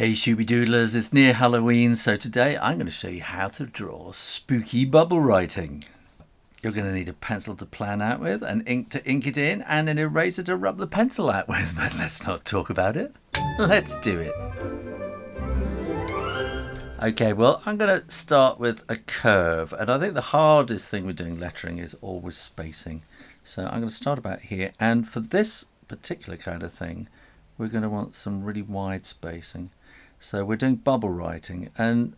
Hey Shooby Doodlers, it's near Halloween, so today I'm going to show you how to draw spooky bubble writing. You're going to need a pencil to plan out with, an ink to ink it in, and an eraser to rub the pencil out with. But let's not talk about it. Let's do it. Okay, well, I'm going to start with a curve, and I think the hardest thing with doing lettering is always spacing. So I'm going to start about here, and for this particular kind of thing, we're going to want some really wide spacing. So we're doing bubble writing, and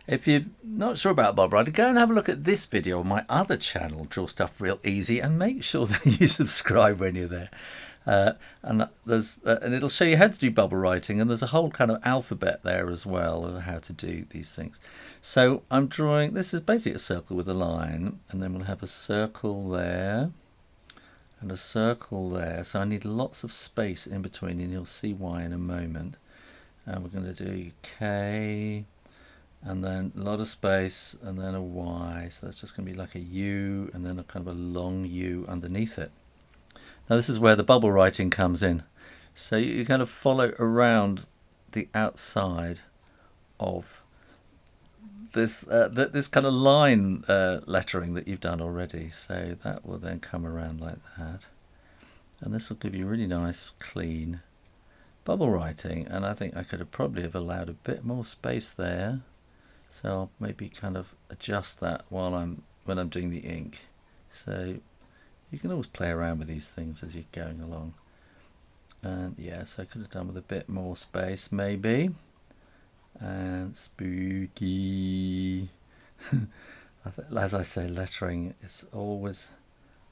if you're not sure about bubble writing, go and have a look at this video on my other channel, Draw Stuff Real Easy, and make sure that you subscribe when you're there. And it'll show you how to do bubble writing, and there's a whole kind of alphabet there as well of how to do these things. So I'm drawing, this is basically a circle with a line, and then we'll have a circle there and a circle there. So I need lots of space in between, and you'll see why in a moment. And we're going to do K, and then a lot of space, and then a Y. So that's just going to be like a U, and then a kind of a long U underneath it. Now this is where the bubble writing comes in. So you kind of follow around the outside of this this kind of line lettering that you've done already. So that will then come around like that, and this will give you really nice, clean bubble writing. And I think I could have probably have allowed a bit more space there, so I'll maybe kind of adjust that while when I'm doing the ink. So you can always play around with these things as you're going along. And yes, I could have done with a bit more space maybe. And spooky. As I say, lettering, it's always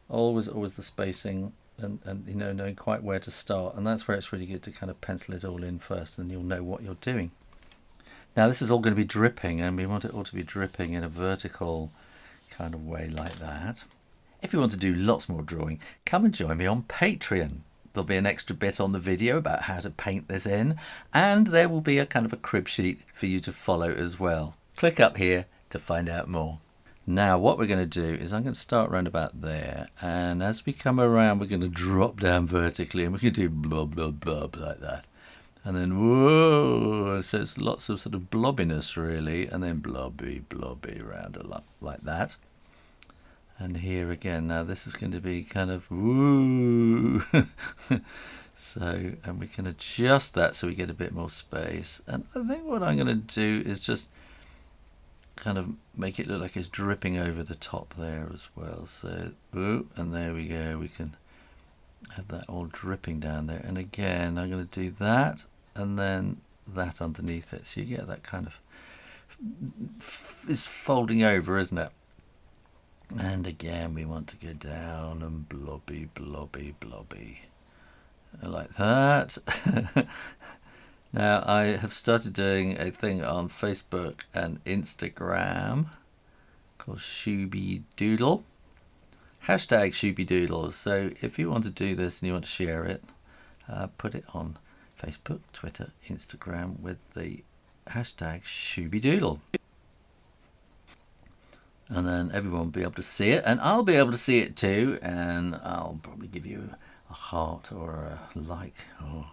the spacing, and you know, knowing quite where to start, and that's where it's really good to kind of pencil it all in first, and you'll know what you're doing. Now this is all going to be dripping, and we want it all to be dripping in a vertical kind of way like that. If you want to do lots more drawing, come and join me on Patreon. There'll be an extra bit on the video about how to paint this in, and there will be a kind of a crib sheet for you to follow as well. Click up here to find out more. Now what we're going to do is I'm going to start around about there, and as we come around we're going to drop down vertically, and we're going to do blob blob blob like that, and then whoa, so it's lots of sort of blobbiness really, and then blobby blobby around a lot like that. And here again, now this is going to be kind of woo. So, and we can adjust that so we get a bit more space. And I think what I'm going to do is just kind of make it look like it's dripping over the top there as well. So, ooh, and there we go. We can have that all dripping down there. And again, I'm going to do that and then that underneath it. So you get that kind of, it's folding over, isn't it? And again, we want to go down and blobby, blobby, blobby, like that. Now, I have started doing a thing on Facebook and Instagram called Shooby Doodle. Hashtag Shooby Doodle. So if you want to do this and you want to share it, put it on Facebook, Twitter, Instagram with the hashtag Shooby Doodle. And then everyone will be able to see it, and I'll be able to see it too, and I'll probably give you a heart or a like, or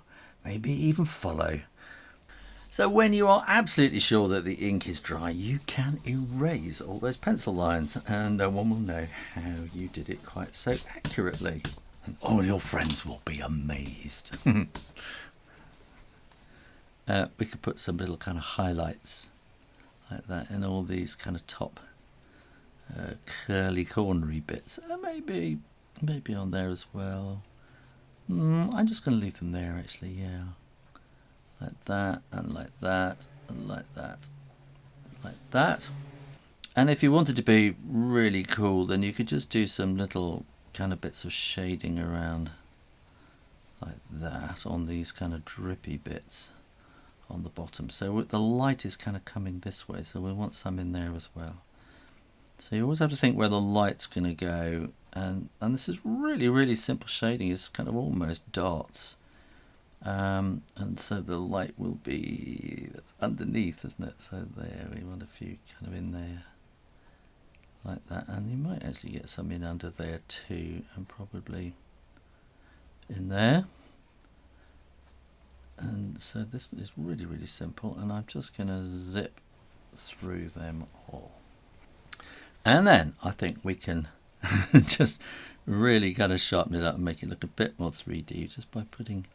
maybe even follow. So when you are absolutely sure that the ink is dry, you can erase all those pencil lines, and no one will know how you did it quite so accurately, and all your friends will be amazed. We could put some little kind of highlights like that in all these kind of top curly cornery bits, maybe on there as well. I'm just going to leave them there actually, yeah, like that and like that and like that, like that. And if you wanted to be really cool, then you could just do some little kind of bits of shading around like that on these kind of drippy bits on the bottom. So the light is kind of coming this way, so we want some in there as well. So you always have to think where the light's going to go, and this is really simple shading. It's kind of almost dots, and so the light will be that's underneath, isn't it? So there, we want a few kind of in there like that, and you might actually get some in under there too, and probably in there. And so this is really, really simple, and I'm just going to zip through them all. And then I think we can just really kind of sharpen it up and make it look a bit more 3D just by putting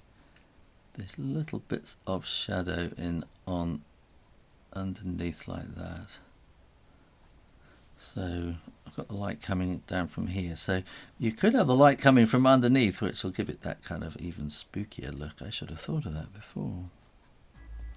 these little bits of shadow in on underneath like that. So I've got the light coming down from here, so you could have the light coming from underneath, which will give it that kind of even spookier look. I should have thought of that before.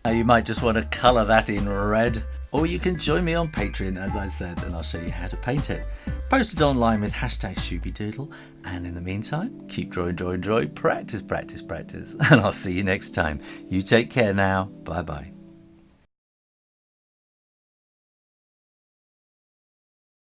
Now you might just want to colour that in red, or you can join me on Patreon, as I said, and I'll show you how to paint it. Post it online with hashtag #ShoobyDoodle, and in the meantime, keep drawing, drawing, drawing, practice, practice, practice, and I'll see you next time. You take care now. Bye bye.